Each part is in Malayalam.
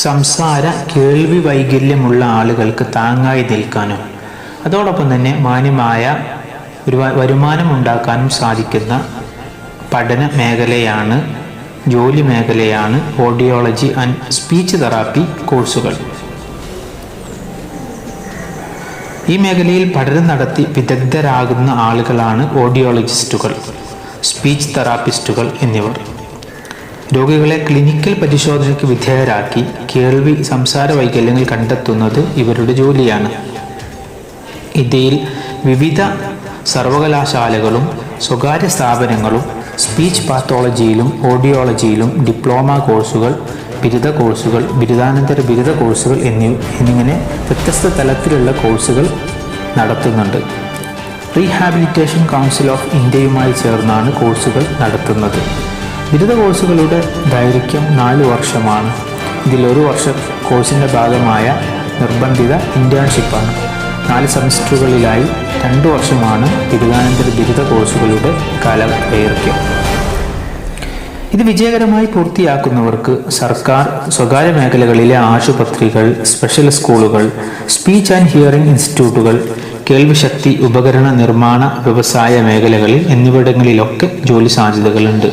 സംസാര കേൾവി വൈകല്യമുള്ള ആളുകൾക്ക് താങ്ങായി നിൽക്കാനും അതോടൊപ്പം തന്നെ മാന്യമായ ഒരു വരുമാനം ഉണ്ടാക്കാനും സാധിക്കുന്ന പഠന മേഖലയാണ്, ജോലി മേഖലയാണ് ഓഡിയോളജി ആൻഡ് സ്പീച്ച് തെറാപ്പി കോഴ്സുകൾ. ഈ മേഖലയിൽ പഠനം നടത്തി വിദഗ്ധരാകുന്ന ആളുകളാണ് ഓഡിയോളജിസ്റ്റുകൾ, സ്പീച്ച് തെറാപ്പിസ്റ്റുകൾ എന്നിവർ. രോഗികളെ ക്ലിനിക്കൽ പരിശോധനയ്ക്ക് വിധേയരാക്കി കേൾവി സംസാര വൈകല്യങ്ങൾ കണ്ടെത്തുന്നത് ഇവരുടെ ജോലിയാണ്. ഇന്ത്യയിൽ വിവിധ സർവകലാശാലകളും സ്വകാര്യ സ്ഥാപനങ്ങളും സ്പീച്ച് പാത്തോളജിയിലും ഓഡിയോളജിയിലും ഡിപ്ലോമ കോഴ്സുകൾ, ബിരുദ കോഴ്സുകൾ, ബിരുദാനന്തര ബിരുദ കോഴ്സുകൾ എന്നിങ്ങനെ വ്യത്യസ്ത തലത്തിലുള്ള കോഴ്സുകൾ നടത്തുന്നുണ്ട്. റീഹാബിലിറ്റേഷൻ കൗൺസിൽ ഓഫ് ഇന്ത്യയുമായി ചേർന്നാണ് കോഴ്സുകൾ നടത്തുന്നത്. ബിരുദ കോഴ്സുകളുടെ ദൈർഘ്യം 4 വർഷമാണ്. ഇതിൽ 1 വർഷം കോഴ്സിൻ്റെ ഭാഗമായ നിർബന്ധിത ഇൻറ്റേൺഷിപ്പാണ്. 4 സെമസ്റ്ററുകളിലായി 2 വർഷമാണ് ബിരുദാനന്തര ബിരുദ കോഴ്സുകളുടെ കാലദൈർഘ്യം. ഇത് വിജയകരമായി പൂർത്തിയാക്കുന്നവർക്ക് സർക്കാർ, സ്വകാര്യ മേഖലകളിലെ ആശുപത്രികൾ, സ്പെഷ്യൽ സ്കൂളുകൾ, സ്പീച്ച് ആൻഡ് ഹിയറിംഗ് ഇൻസ്റ്റിറ്റ്യൂട്ടുകൾ, കേൾവിശക്തി ഉപകരണ നിർമ്മാണ വ്യവസായ മേഖലകളിൽ എന്നിവിടങ്ങളിലൊക്കെ ജോലി സാധ്യതകളുണ്ട്.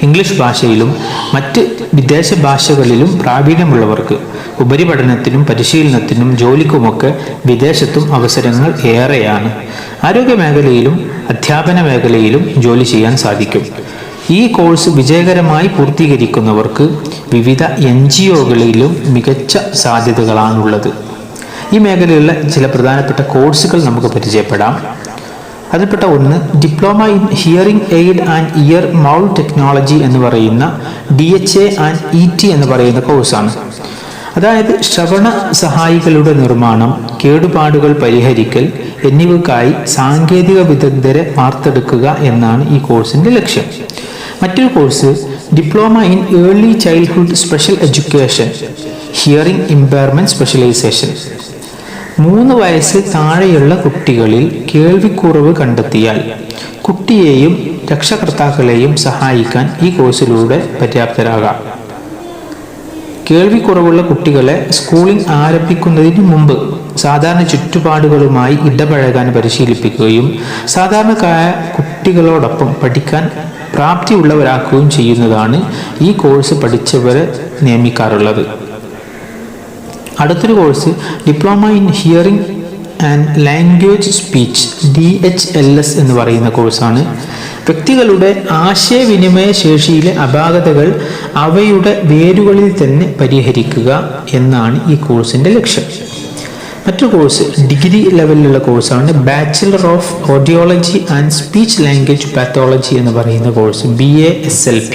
ഇംഗ്ലീഷ് ഭാഷയിലും മറ്റ് വിദേശ ഭാഷകളിലും പ്രാവീണ്യമുള്ളവർക്ക് ഉപരിപഠനത്തിനും പരിശീലനത്തിനും ജോലിക്കുമൊക്കെ വിദേശത്തും അവസരങ്ങൾ ഏറെയാണ്. ആരോഗ്യ മേഖലയിലും അധ്യാപന മേഖലയിലും ജോലി ചെയ്യാൻ സാധിക്കും. ഈ കോഴ്സ് വിജയകരമായി പൂർത്തീകരിക്കുന്നവർക്ക് വിവിധ NGOകളിലും മികച്ച സാധ്യതകളാണുള്ളത്. ഈ മേഖലയിലുള്ള ചില പ്രധാനപ്പെട്ട കോഴ്സുകൾ നമുക്ക് പരിചയപ്പെടാം. അതിൽപ്പെട്ട ഒന്ന് diploma in hearing aid and year mouth technology എന്ന് പറയുന്ന DHA ആൻഡ് ET എന്ന് പറയുന്ന കോഴ്സാണ്. അതായത് ശ്രവണ സഹായികളുടെ നിർമ്മാണം, കേടുപാടുകൾ പരിഹരിക്കൽ എന്നിവയ്ക്കായി സാങ്കേതിക വിദഗ്ധരെ വാർത്തെടുക്കുക എന്നാണ് ഈ കോഴ്സിൻ്റെ ലക്ഷ്യം. മറ്റൊരു course diploma in early childhood special education hearing impairment specialisation. 3 വയസ്സ് താഴെയുള്ള കുട്ടികളിൽ കേൾവിക്കുറവ് കണ്ടെത്തിയാൽ കുട്ടിയെയും രക്ഷകർത്താക്കളെയും സഹായിക്കാൻ ഈ കോഴ്സിലൂടെ പര്യാപ്തരാകാം. കേൾവിക്കുറവുള്ള കുട്ടികളെ സ്കൂളിംഗ് ആരംഭിക്കുന്നതിന് മുമ്പ് സാധാരണ ചുറ്റുപാടുകളുമായി ഇടപഴകാൻ പരിശീലിപ്പിക്കുകയും സാധാരണക്കാരായ കുട്ടികളോടൊപ്പം പഠിക്കാൻ പ്രാപ്തിയുള്ളവരാക്കുകയും ചെയ്യുന്നതാണ് ഈ കോഴ്സ് പഠിച്ചവരെ നിയമിക്കാറുള്ളത്. അടുത്തൊരു course diploma in hearing and language speech DHLS എന്ന് പറയുന്ന കോഴ്സാണ്. വ്യക്തികളുടെ ആശയവിനിമയ ശേഷിയിലെ അപാകതകൾ അവയുടെ വേരുകളിൽ തന്നെ പരിഹരിക്കുക എന്നാണ് ഈ കോഴ്സിൻ്റെ ലക്ഷ്യം. മറ്റൊരു കോഴ്സ് ഡിഗ്രി ലെവലിലുള്ള കോഴ്സാണ് bachelor of Audiology and speech language pathology എന്ന് പറയുന്ന കോഴ്സ് BASLP.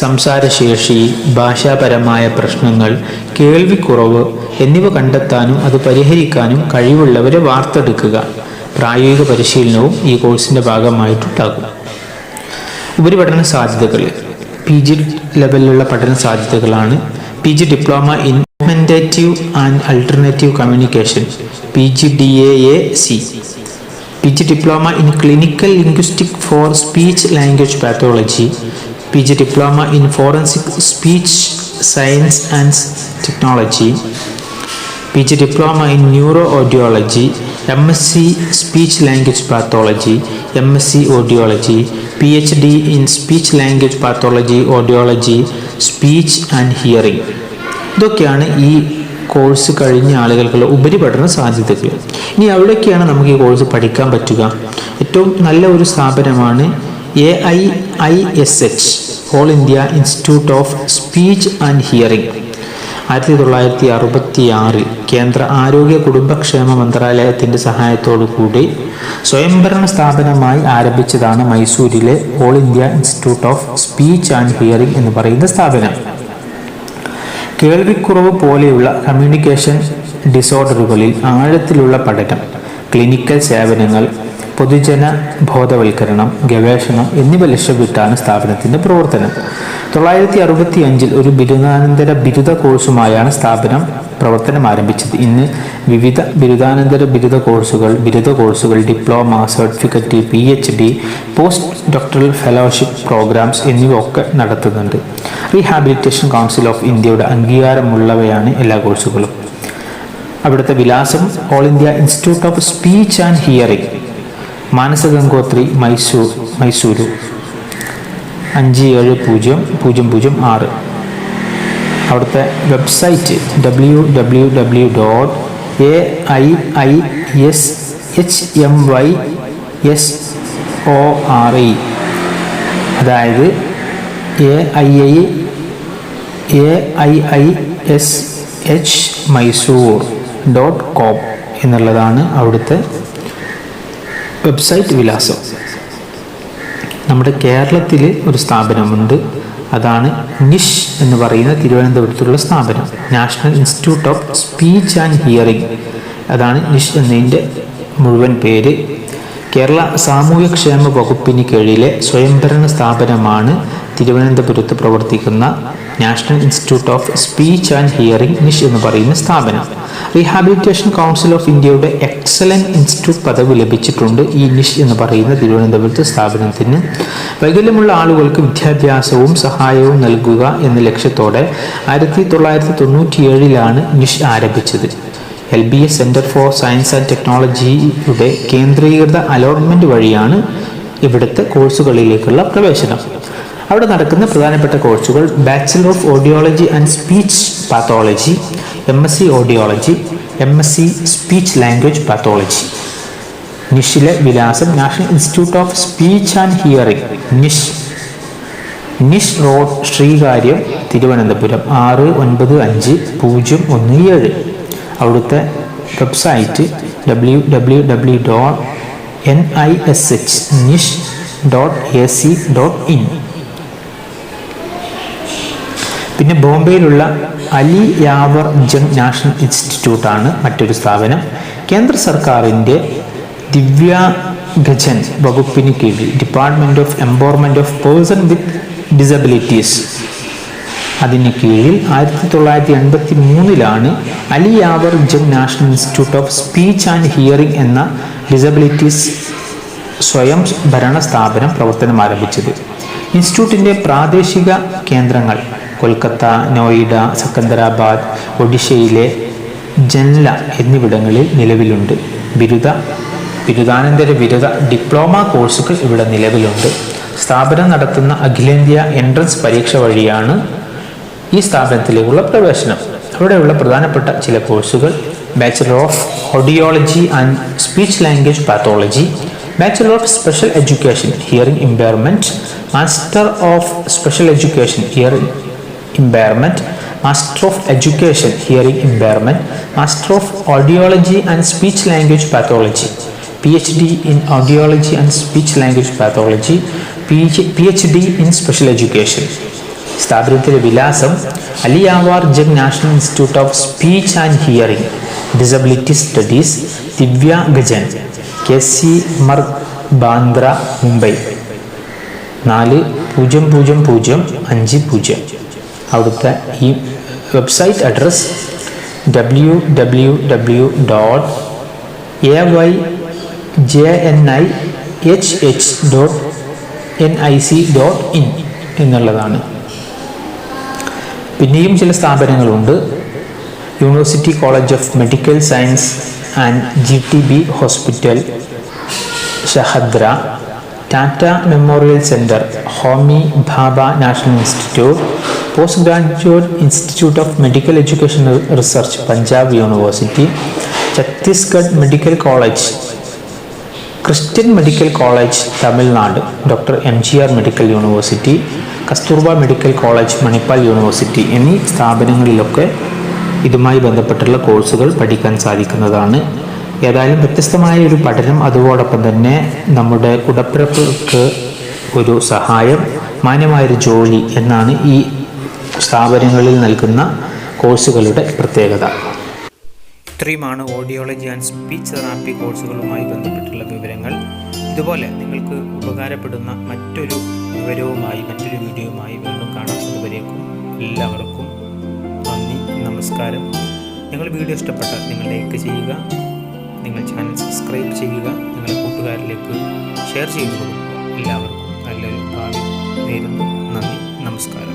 സംസാരശേഷി, ഭാഷാപരമായ പ്രശ്നങ്ങൾ, കേൾവിക്കുറവ് എന്നിവ കണ്ടെത്താനും അത് പരിഹരിക്കാനും കഴിവുള്ളവരെ വാർത്തെടുക്കുക. പ്രായോഗിക പരിശീലനവും ഈ കോഴ്സിൻ്റെ ഭാഗമായിട്ടുണ്ടാകും. ഉപരിപഠന സാധ്യതകൾ PG ലെവലിലുള്ള പഠന സാധ്യതകളാണ്. PG diploma in augmentative and alternative communication PGDAAC. PG diploma in clinical linguistic four speech language pathology PG diploma in forensic speech science and technology PG diploma in neuro audiology MSc speech language pathology MSc audiology PhD in speech language pathology audiology speech and hearing. ഇതൊക്കെയാണ് ഈ കോഴ്സ് കഴിഞ്ഞ ആളുകൾക്കുള്ള ഉപരിപഠന സാധ്യതകൾ. ഇനി എവിടെയൊക്കെയാണ് നമുക്ക് ഈ കോഴ്സ് പഠിക്കാൻ പറ്റുക? ഏറ്റവും നല്ല ഒരു സ്ഥാപനമാണ് AIISH All India Institute of Speech and Hearing. 1966 കേന്ദ്ര ആരോഗ്യ കുടുംബക്ഷേമ മന്ത്രാലയത്തിൻ്റെ സഹായത്തോടു കൂടി സ്വയംഭരണ സ്ഥാപനമായി ആരംഭിച്ചതാണ് മൈസൂരിലെ All India Institute of Speech and Hearing എന്ന് പറയുന്ന സ്ഥാപനം. കേൾവിക്കുറവ് പോലെയുള്ള കമ്മ്യൂണിക്കേഷൻ ഡിസോർഡറുകളിൽ ആഴത്തിലുള്ള പഠനം, ക്ലിനിക്കൽ സേവനങ്ങൾ, പൊതുജന ബോധവൽക്കരണം, ഗവേഷണം എന്നിവ ലക്ഷ്യമിട്ടാണ് സ്ഥാപനത്തിൻ്റെ പ്രവർത്തനം. 1965 ഒരു ബിരുദാനന്തര ബിരുദ കോഴ്സുമായാണ് സ്ഥാപനം പ്രവർത്തനം ആരംഭിച്ചത്. ഇന്ന് വിവിധ ബിരുദാനന്തര ബിരുദ കോഴ്സുകൾ, diploma, certificate, PhD, post doctoral fellowship programmes എന്നിവ ഒക്കെ നടത്തുന്നുണ്ട്. റീഹാബിലിറ്റേഷൻ കൗൺസിൽ ഓഫ് ഇന്ത്യയുടെ അംഗീകാരമുള്ളവയാണ് എല്ലാ കോഴ്സുകളും. അവിടുത്തെ വിലാസം All India Institute of Speech and Hearing, Manasa Gangotri, Mysuru 570006. അവിടുത്തെ വെബ്സൈറ്റ് www.AIISHMYSORE, അതായത് AIISHMysore.com എന്നുള്ളതാണ് അവിടുത്തെ വെബ്സൈറ്റ് വിലാസം. നമ്മുടെ കേരളത്തിൽ ഒരു സ്ഥാപനമുണ്ട്, അതാണ് നിഷ് എന്ന് പറയുന്ന തിരുവനന്തപുരത്തുള്ള സ്ഥാപനം. National Institute of Speech and hearing, അതാണ് നിഷ് എന്നതിൻ്റെ മുഴുവൻ പേര്. കേരള സാമൂഹ്യക്ഷേമ വകുപ്പിന് കീഴിലെ സ്വയംഭരണ സ്ഥാപനമാണ് തിരുവനന്തപുരത്ത് പ്രവർത്തിക്കുന്ന National Institute of Speech and Hearing NISH എന്ന് പറയുന്ന സ്ഥാപനം. റീഹാബിലിറ്റേഷൻ കൗൺസിൽ ഓഫ് ഇന്ത്യയുടെ എക്സലന്റ് ഇൻസ്റ്റിറ്റ്യൂട്ട് പദവി ലഭിച്ചിട്ടുണ്ട് ഈ നിഷ് എന്ന് പറയുന്ന തിരുവനന്തപുരത്ത് സ്ഥാപനത്തിന്. വൈകല്യമുള്ള ആളുകൾക്ക് വിദ്യാഭ്യാസവും സഹായവും നൽകുക എന്ന ലക്ഷ്യത്തോടെ 1997 നിഷ് ആരംഭിച്ചത്. LBS centre for science and ടെക്നോളജിയുടെ കേന്ദ്രീകൃത അലോട്ട്മെന്റ് വഴിയാണ് ഇവിടുത്തെ കോഴ്സുകളിലേക്കുള്ള പ്രവേശനം. അവിടെ നടക്കുന്ന പ്രധാനപ്പെട്ട കോഴ്സുകൾ: Bachelor of Audiology and Speech Pathology, MSc audiology, MSc speech language pathology. നിഷിലെ വിലാസം National Institute of Speech and Hearing, NISH road, Sreekaryam, Thiruvananthapuram 695017. അവിടുത്തെ വെബ്സൈറ്റ് www.nishnish.ac.in. പിന്നെ ബോംബെയിലുള്ള അലി യാവർ ജംഗ് നാഷണൽ ഇൻസ്റ്റിറ്റ്യൂട്ടാണ് മറ്റൊരു സ്ഥാപനം. കേന്ദ്ര സർക്കാരിൻ്റെ ദിവ്യാംഗജൻ വകുപ്പിന് കീഴിൽ Department of Empowerment of Person with Disabilities, അതിന് കീഴിൽ 1983 Ali Yavar Jung National Institute of Speech and Hearing എന്ന ഡിസബിലിറ്റീസ് സ്വയം ഭരണ സ്ഥാപനം പ്രവർത്തനം ആരംഭിച്ചത്. ഇൻസ്റ്റിറ്റ്യൂട്ടിൻ്റെ പ്രാദേശിക കേന്ദ്രങ്ങൾ കൊൽക്കത്ത, നോയിഡ, സെക്കന്ദരാബാദ്, ഒഡീഷയിലെ ജൻല എന്നിവിടങ്ങളിൽ നിലവിലുണ്ട്. ബിരുദാനന്തര ബിരുദ, ഡിപ്ലോമ കോഴ്സുകൾ ഇവിടെ നിലവിലുണ്ട്. സ്ഥാപനം നടത്തുന്ന അഖിലേന്ത്യാ എൻട്രൻസ് പരീക്ഷ വഴിയാണ് ഈ സ്ഥാപനത്തിലേക്കുള്ള പ്രവേശനം. അവിടെയുള്ള പ്രധാനപ്പെട്ട ചില കോഴ്സുകൾ: Bachelor of Audiology and speech language Pathology, Bachelor of Special education hearing Impairment, Master of Special education hearing Impairment, Master of Education hearing Impairment, Master of Audiology and speech language pathology, PhD in audiology and speech language pathology, PhD in special education. സ്ഥാപനത്തിലെ വിലാസം Ali Yavar Jung National Institute of Speech and Hearing Disability Studies, Divyangjan, KC Marg, Bandra, Mumbai 400050. അവിടുത്തെ ഈ വെബ്സൈറ്റ് അഡ്രസ് www.ayjnihh.nic.in എന്നുള്ളതാണ്. പിന്നെയും ചില സ്ഥാപനങ്ങളുണ്ട്. University College of Medical Science and GTB Hospital, Shahdara, Tata Memorial Centre, Homi Bhabha National Institute, Post Graduate Institute of Medical Education Research, Punjab University, Chhattisgarh Medical College, Christian Medical College, Tamil Nadu, Doctor MGR Medical University, Kasturba Medical College, Manipal University എന്നീ സ്ഥാപനങ്ങളിലൊക്കെ ഇതുമായി ബന്ധപ്പെട്ടുള്ള കോഴ്സുകൾ പഠിക്കാൻ സാധിക്കുന്നതാണ്. ഏതായാലും വ്യത്യസ്തമായ ഒരു പഠനം, അതോടൊപ്പം തന്നെ നമ്മുടെ കുടപ്പിറപ്പുകൾക്ക് ഒരു സഹായം, മാന്യമായൊരു ജോലി എന്നാണ് ഈ സ്ഥാപനങ്ങളിൽ നൽകുന്ന കോഴ്സുകളുടെ പ്രത്യേകത. ഇത്രയുമാണ് ഓഡിയോളജി ആൻഡ് സ്പീച്ച് തെറാപ്പി കോഴ്സുകളുമായി ബന്ധപ്പെട്ടുള്ള വിവരങ്ങൾ. ഇതുപോലെ നിങ്ങൾക്ക് ഉപകാരപ്പെടുന്ന മറ്റൊരു വിവരവുമായി മറ്റൊരു വീഡിയോയുമായി വീണ്ടും കാണാം. അതുവരേക്കും എല്ലാവർക്കും നന്ദി, നമസ്കാരം. നിങ്ങൾ വീഡിയോ ഇഷ്ടപ്പെട്ടാൽ നിങ്ങൾ ലൈക്ക് ചെയ്യുക, നിങ്ങൾ ചാനൽ സബ്സ്ക്രൈബ് ചെയ്യുക, നിങ്ങളുടെ കൂട്ടുകാരിലേക്ക് ഷെയർ ചെയ്തു കൊടുക്കുക. എല്ലാവർക്കും നല്ലൊരു ഭാവി നേരുന്നു. നന്ദി, നമസ്കാരം.